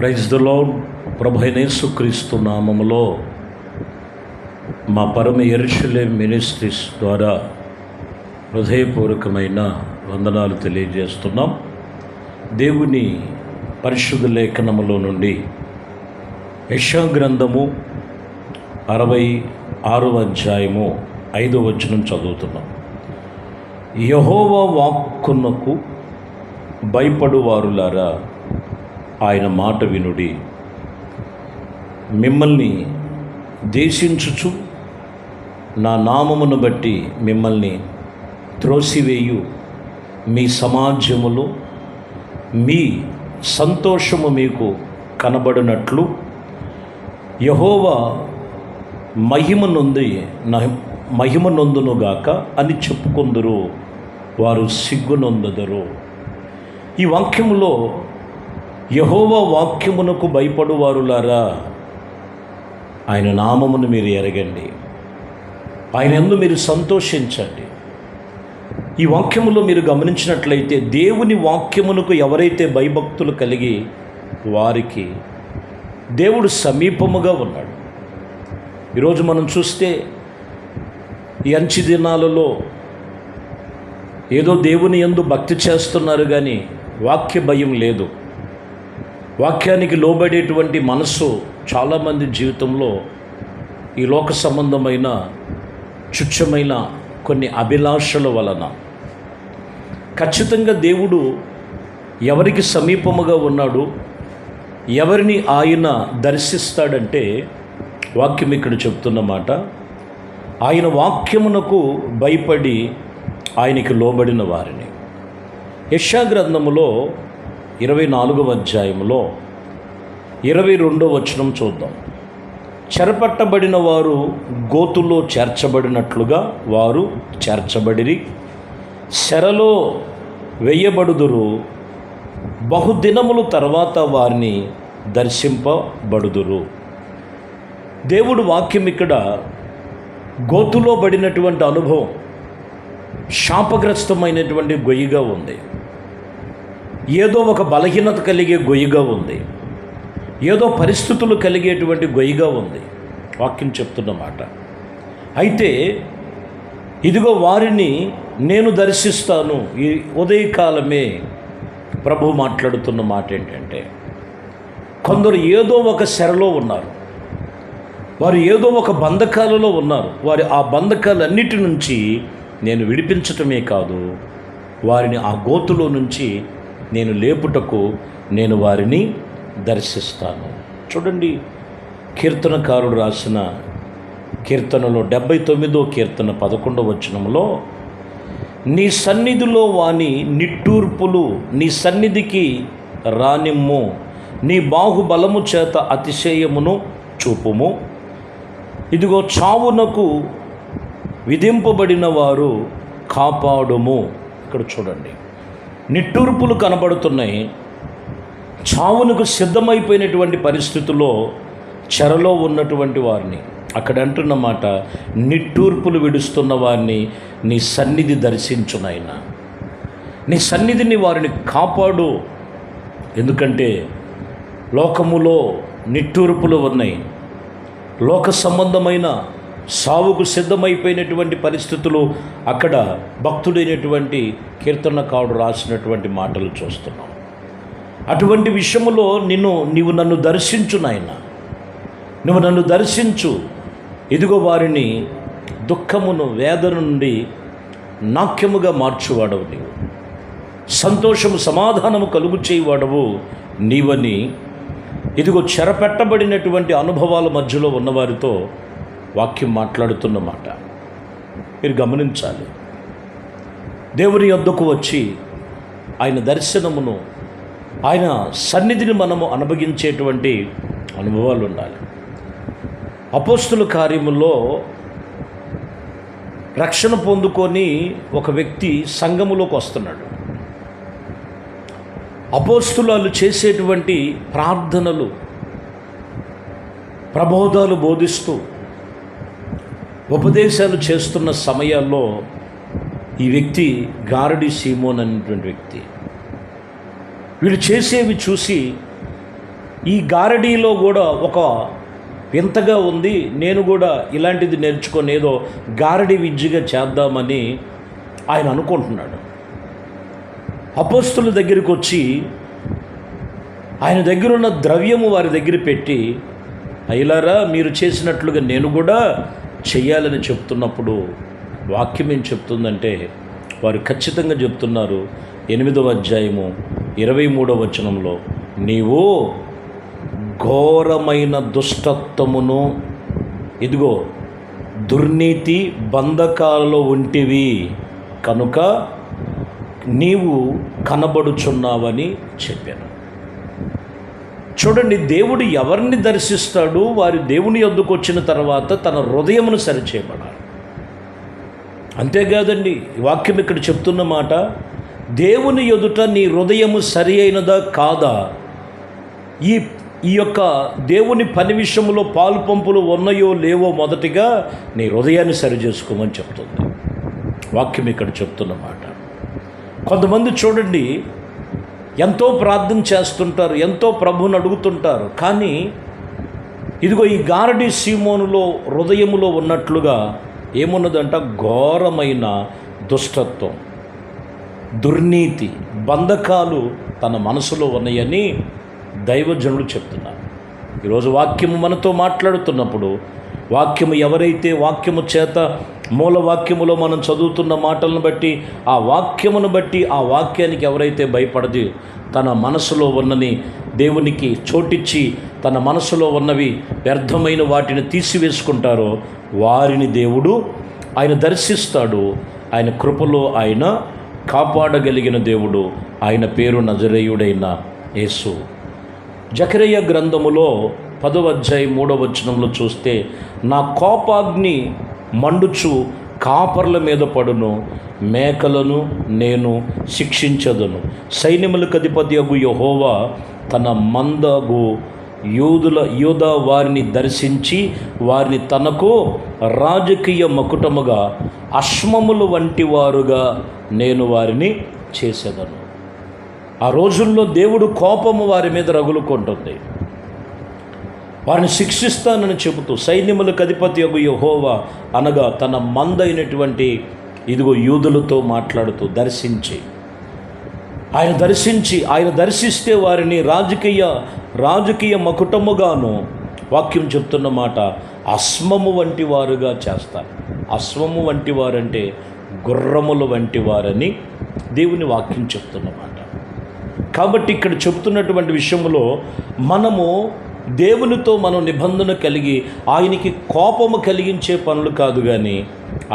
Praise the lord. ప్రభు అయిన యేసుక్రీస్తు నామములో మా పరమ యెరూషలేం మినిస్ట్రీస్ ద్వారా హృదయపూర్వకమైన వందనాలు తెలియజేస్తున్నాం. దేవుని పరిశుద్ధ లేఖనములో నుండి యెషయా గ్రంథము 66వ అధ్యాయము 5వ వచనం చదువుతున్నాం. యెహోవా వాక్కునకు భయపడువారులారా ఆయన మాట వినుడి. మిమ్మల్ని దేశించుచు నా నామమును బట్టి మిమ్మల్ని త్రోసివేయు మీ సమాజములో మీ సంతోషము మీకు కనబడినట్లు యెహోవా మహిమ నొందునుగాక అని చెప్పుకొందురు, వారు సిగ్గునొందెదరు. ఈ వాక్యములో యెహోవా వాక్యమునకు భయపడువారులారా ఆయన నామమును మీరు ఎరగండి, ఆయన యందు మీరు సంతోషించండి. ఈ వాక్యములో మీరు గమనించినట్లయితే దేవుని వాక్యమునకు ఎవరైతే భయభక్తులు కలిగి వారికి దేవుడు సమీపముగా ఉన్నాడు. ఈరోజు మనం చూస్తే ఈ అంచె దినాలలో ఏదో దేవుని యందు భక్తి చేస్తున్నారు కానీ వాక్య భయం లేదు. వాక్యానికి లోబడేటువంటి మనస్సు చాలామంది జీవితంలో ఈ లోక సంబంధమైన చుచ్చమైన కొన్ని అభిలాషల వలన ఖచ్చితంగా దేవుడు ఎవరికి సమీపముగా ఉన్నాడు, ఎవరిని ఆయన దర్శిస్తాడంటే వాక్యం ఇక్కడ చెప్తున్నమాట, ఆయన వాక్యమునకు భయపడి ఆయనకి లోబడిన వారిని. యెషయా గ్రంథములో 24వ అధ్యాయంలో 22వ వచనం చూద్దాం. చెరపట్టబడిన వారు గోతులో చేర్చబడినట్లుగా వారు చేర్చబడిరి, శరలో వెయ్యబడుదురు, బహుదినముల తర్వాత వారిని దర్శింపబడుదురు. దేవుడు వాక్యం ఇక్కడ గోతులో పడినటువంటి అనుభవం శాపగ్రస్తమైనటువంటి గొయ్యిగా ఉంది. ఏదో ఒక బలహీనత కలిగే గొయ్యిగా ఉంది, ఏదో పరిస్థితులు కలిగేటువంటి గొయ్యిగా ఉంది వాక్యం చెప్తున్నమాట. అయితే ఇదిగో వారిని నేను దర్శిస్తాను. ఈ ఉదయకాలమే ప్రభు మాట్లాడుతున్న మాట ఏంటంటే, కొందరు ఏదో ఒక శరలో ఉన్నారు, వారు ఏదో ఒక బంధకాలలో ఉన్నారు. వారి ఆ బంధకాలన్నిటి నుంచి నేను విడిపించటమే కాదు, వారిని ఆ గోతులో నుంచి నేను లేపుటకు నేను వారిని దర్శిస్తాను. చూడండి, కీర్తనకారుడు రాసిన కీర్తనలో 79వ కీర్తన 11వ వచనంలో, నీ సన్నిధిలో వాని నిట్టూర్పులు నీ సన్నిధికి రానిమ్ము, నీ బాహుబలము చేత అతిశయమును చూపుము. ఇదిగో చావునకు విధింపబడిన వారు కాపాడుము. ఇక్కడ చూడండి, నిట్టూర్పులు కనబడుతున్నాయి. చావునకు సిద్ధమైపోయినటువంటి పరిస్థితుల్లో చెరలో ఉన్నటువంటి వారిని అక్కడ అంటున్నమాట, నిట్టూర్పులు విడుస్తున్న వారిని నీ సన్నిధి దర్శించునైనా, నీ సన్నిధిని వారిని కాపాడు. ఎందుకంటే లోకములో నిట్టూర్పులు ఉన్నాయి, లోక సంబంధమైన సావుకు సిద్ధమైపోయినటువంటి పరిస్థితులు అక్కడ భక్తుడైనటువంటి కీర్తనకారుడు రాసినటువంటి మాటలు చూస్తున్నాం. అటువంటి విషయములో నీవు నన్ను దర్శించు నాయనా, నువ్వు నన్ను దర్శించు. ఇదిగో వారిని దుఃఖమును వేదన నుండి నాట్యముగా మార్చువాడవు నీవు, సంతోషము సమాధానము కలుగు చేయువాడవు నీవని ఇదిగో చెరపెట్టబడినటువంటి అనుభవాల మధ్యలో ఉన్నవారితో వాక్యం మాట్లాడుతున్నమాట. మీరు గమనించాలి, దేవుని యొద్దకు వచ్చి ఆయన దర్శనమును, ఆయన సన్నిధిని మనము అనుభవించేటువంటి అనుభవాలు ఉండాలి. అపోస్తుల కార్యములో రక్షణ పొందుకొని ఒక వ్యక్తి సంఘములోకి వస్తున్నాడు. అపోస్తులు చేసేటువంటి ప్రార్థనలు, ప్రబోధాలు బోధిస్తూ ఉపదేశాలు చేస్తున్న సమయాల్లో ఈ వ్యక్తి గారడి సీమోన్ అనేటువంటి వ్యక్తి వీళ్ళు చేసేవి చూసి ఈ గారడీలో కూడా ఒక వింతగా ఉంది, నేను కూడా ఇలాంటిది నేర్చుకొని ఏదో గారడీ విద్యగా చేద్దామని ఆయన అనుకుంటున్నాడు. అపోస్తుల దగ్గరికి వచ్చి ఆయన దగ్గర ఉన్న ద్రవ్యము వారి దగ్గర పెట్టి, అయ్యలారా మీరు చేసినట్లుగా నేను కూడా చెయ్యాలని చెప్తున్నప్పుడు వాక్యం ఏం చెప్తుందంటే, వారు ఖచ్చితంగా చెప్తున్నారు 8వ అధ్యాయము 23వ వచనంలో, నీవు ఘోరమైన దుష్టత్వమును, ఇదిగో దుర్నీతి బంధకాలలో ఉంటివి కనుక నీవు కనబడుచున్నావని చెప్పాను. చూడండి, దేవుడు ఎవరిని దర్శిస్తాడు? వారి దేవుని యొద్దకు వచ్చిన తర్వాత తన హృదయమును సరిచేయబడాలి. అంతేకాదండి, వాక్యం ఇక్కడ చెప్తున్న మాట, దేవుని ఎదుట నీ హృదయము సరి అయినదా కాదా, ఈ యొక్క దేవుని పని విషయంలో పాలు పంపులు ఉన్నాయో లేవో మొదటిగా నీ హృదయాన్ని సరి చేసుకోమని చెప్తుంది వాక్యం ఇక్కడ చెప్తున్న మాట. కొంతమంది చూడండి, ఎంతో ప్రార్థన చేస్తుంటారు, ఎంతో ప్రభువుని అడుగుతుంటారు, కానీ ఇదిగో ఈ గారడీ సీమోనులో హృదయములో ఉన్నట్లుగా ఏమున్నదంట, ఘోరమైన దుష్టత్వం, దుర్నీతి బంధకాలు తన మనసులో ఉన్నాయని దైవజనులు చెప్తున్నారు. ఈరోజు వాక్యము మనతో మాట్లాడుతున్నప్పుడు, వాక్యము ఎవరైతే వాక్యము చేత మూల వాక్యములో మనం చదువుతున్న మాటలను బట్టి, ఆ వాక్యమును బట్టి, ఆ వాక్యానికి ఎవరైతే భయపడది, తన మనసులో ఉన్నని దేవునికి చోటిచ్చి తన మనసులో ఉన్నవి వ్యర్థమైన వాటిని తీసివేసుకుంటారో వారిని దేవుడు ఆయన దర్శిస్తాడు. ఆయన కృపలో ఆయన కాపాడగలిగిన దేవుడు. ఆయన పేరు నజరేయుడైన యేసు. జకరియా గ్రంథములో 10వ అధ్యాయం 3వ వచనంలో చూస్తే, నా కోపాగ్ని మండుచు కాపర్ల మీద పడును, మేకలను నేను శిక్షించదను. సైన్యములకు అధిపతియగు యెహోవా తన మందగు యూదా వారిని దర్శించి వారిని తనకు రాజకీయ మకుటముగా అశ్మములు వంటి వారుగా నేను వారిని చేసేదను. ఆ రోజుల్లో దేవుడు కోపము వారి మీద రగులుకుంటుంది. వారిని శిక్షిస్తానని చెబుతూ, సైన్యములకు అధిపతియగు యెహోవా అనగా తన మందైనటువంటి ఇదిగో యూదులతో మాట్లాడుతూ ఆయన దర్శిస్తే వారిని రాజకీయ మకుటముగాను, వాక్యం చెప్తున్న మాట, అశ్వము వంటి వారుగా చేస్తారు. అశ్వము వంటి వారంటే గుర్రముల వంటి వారని దేవుని వాక్యం చెప్తున్నమాట. కాబట్టి ఇక్కడ చెప్తున్నటువంటి విషయంలో మనము దేవునితో మనం నిబంధన కలిగి ఆయనకి కోపము కలిగించే పనులు కాదు, కానీ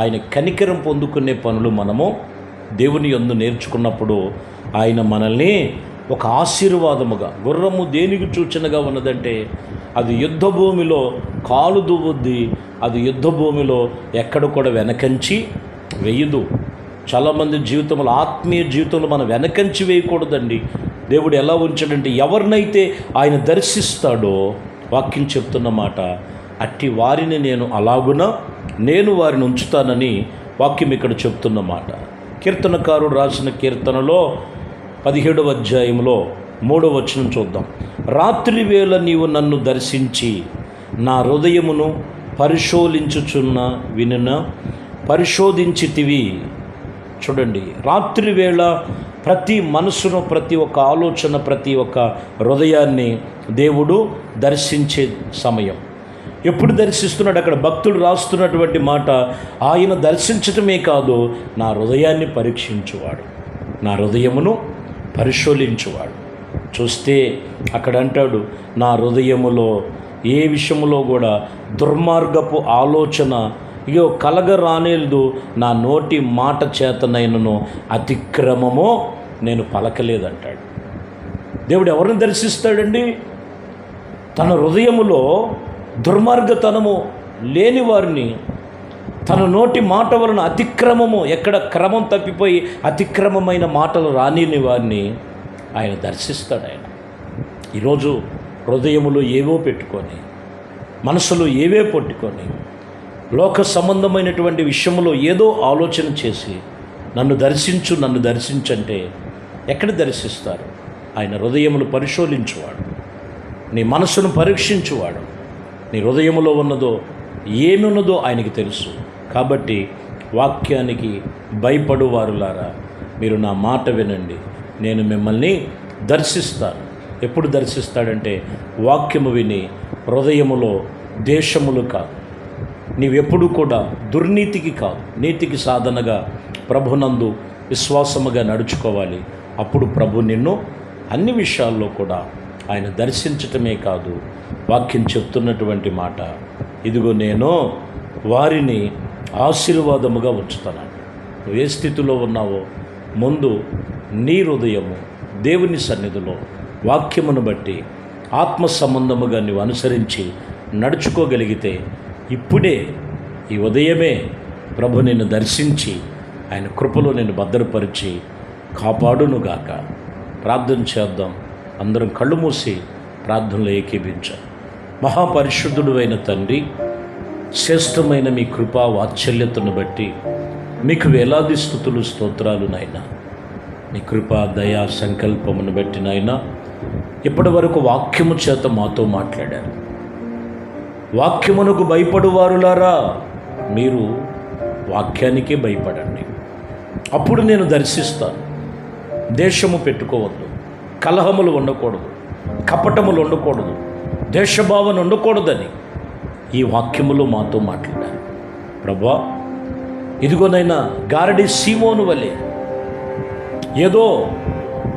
ఆయన కనికరం పొందుకునే పనులు మనము దేవుని యందు నేర్చుకున్నప్పుడు ఆయన మనల్ని ఒక ఆశీర్వాదముగా, గుర్రము దేనికి సూచనగా ఉన్నదంటే అది యుద్ధ భూమిలో కాలు దువ్వుద్ది, అది యుద్ధ భూమిలో ఎక్కడ కూడా వెనకంచి వేయదు. చాలామంది జీవితంలో, ఆత్మీయ జీవితంలో మనం వెనకంచి వేయకూడదండి. దేవుడు ఎలా ఉంచాడంటే, ఎవరినైతే ఆయన దర్శిస్తాడో వాక్యం చెప్తున్న మాట, అట్టి వారిని నేను వారిని ఉంచుతానని వాక్యం ఇక్కడ చెప్తున్న మాట. కీర్తనకారుడు రాసిన కీర్తనలో 17వ అధ్యాయంలో 3వ వచనం చూద్దాం. రాత్రి వేళ నీవు నన్ను దర్శించి నా హృదయమును పరిశోధించితివి. చూడండి, రాత్రి వేళ ప్రతి మనసును, ప్రతి ఒక్క ఆలోచన, ప్రతి ఒక్క హృదయాన్ని దేవుడు దర్శించే సమయం. ఎప్పుడు దర్శిస్తున్నాడు? అక్కడ భక్తుడు రాస్తున్నటువంటి మాట, ఆయన దర్శించటమే కాదు, నా హృదయాన్ని పరీక్షించువాడు, నా హృదయమును పరిశోధించువాడు. చూస్తే అక్కడ అంటాడు, నా హృదయములో ఏ విషయంలో కూడా దుర్మార్గపు ఆలోచన కలగరానేదు, నా నోటి మాట చేతనైనను అతిక్రమమో నేను పలకలేదంటాడు. దేవుడు ఎవరిని దర్శిస్తాడండి? తన హృదయములో దుర్మార్గతనము లేని వారిని, తన నోటి మాట వలన అతిక్రమము, ఎక్కడ క్రమం తప్పిపోయి అతిక్రమమైన మాటలు రానిని వారిని ఆయన దర్శిస్తాడు. ఆయన ఈరోజు హృదయములో ఏవో పెట్టుకొని, మనసులో ఏవే పట్టుకొని, లోక సంబంధమైనటువంటి విషయంలో ఏదో ఆలోచన చేసి నన్ను దర్శించంటే ఎక్కడ దర్శిస్తారు? ఆయన హృదయములు పరిశోధించువాడు. నీ మనసును పరీక్షించువాడు. నీ హృదయంలో ఉన్నదో ఏమి ఉన్నదో ఆయనకి తెలుసు. కాబట్టి వాక్యానికి భయపడువారులారా, మీరు నా మాట వినండి, నేను మిమ్మల్ని దర్శిస్తాను. ఎప్పుడు దర్శిస్తాడంటే వాక్యము విని హృదయములో దేశములు కాదు. నీవెప్పుడు కూడా దుర్నీతికి కాదు, నీతికి సాధనగా ప్రభునందు విశ్వాసముగా నడుచుకోవాలి. అప్పుడు ప్రభు నిన్ను అన్ని విషయాల్లో కూడా ఆయన దర్శించటమే కాదు, వాక్యం చెప్తున్నటువంటి మాట, ఇదిగో నేను వారిని ఆశీర్వాదముగా ఉంచుతాను. నువ్వు ఏ స్థితిలో ఉన్నావో ముందు నీ హృదయము దేవుని సన్నిధిలో వాక్యమును బట్టి ఆత్మ సంబంధముగా నువ్వు అనుసరించి నడుచుకోగలిగితే ఇప్పుడే ఈ ఉదయమే ప్రభు నిన్ను దర్శించి ఆయన కృపలో నిన్ను భద్రపరిచి కాపాడునుగాక. ప్రార్థన చేద్దాం. అందరం కళ్ళు మూసి ప్రార్థనలో ఏకీభించాం. మహాపరిశుద్ధుడు అయిన తండ్రి, శ్రేష్టమైన మీ కృపా వాత్సల్యతను బట్టి మీకు వేలాది స్తుతులు స్తోత్రాలు నాయనా. మీ కృపా దయా సంకల్పమును బట్టి నాయనా ఇప్పటి వరకు వాక్యము చేత మాతో మాట్లాడారు. వాక్యమునకు భయపడువారులారా, మీరు వాక్యానికే భయపడండి, అప్పుడు నేను దర్శిస్తాను. దేశము పెట్టుకోవద్దు, కలహములు ఉండకూడదు, కపటములు ఉండకూడదు, దేశభావన ఉండకూడదని ఈ వాక్యములో మాతో మాట్లాడారు. ప్రభా, ఇదిగోనైనా గారడి సీమోను వలె ఏదో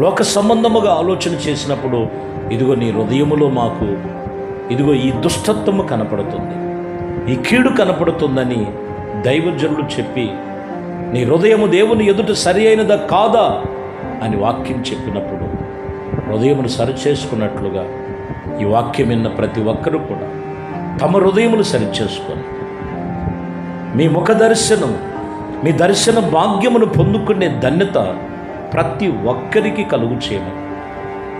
లోక సంబంధముగా ఆలోచన చేసినప్పుడు ఇదిగో నీ హృదయములో మాకు ఇదిగో ఈ దుష్టత్వము కనపడుతుంది, ఈ కీడు కనపడుతుందని దైవజనులు చెప్పి నీ హృదయము దేవుని ఎదుట సరి అయినదా కాదా అని వాక్యం చెప్పినప్పుడు హృదయమును సరిచేసుకున్నట్లుగా ఈ వాక్యం విన్న ప్రతి ఒక్కరూ కూడా తమ హృదయములు సరిచేసుకొని మీ ముఖ దర్శనం, మీ దర్శన భాగ్యమును పొందుకునే ధన్యత ప్రతి ఒక్కరికి కలుగు చేయమని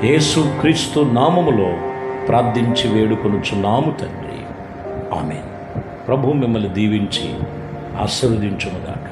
యేసు క్రీస్తు నామములో ప్రార్థించి వేడుకొనుచున్నాము తండ్రి. ఆమేన్. ప్రభు మిమ్మల్ని దీవించి ఆశీర్వదించునుగాక.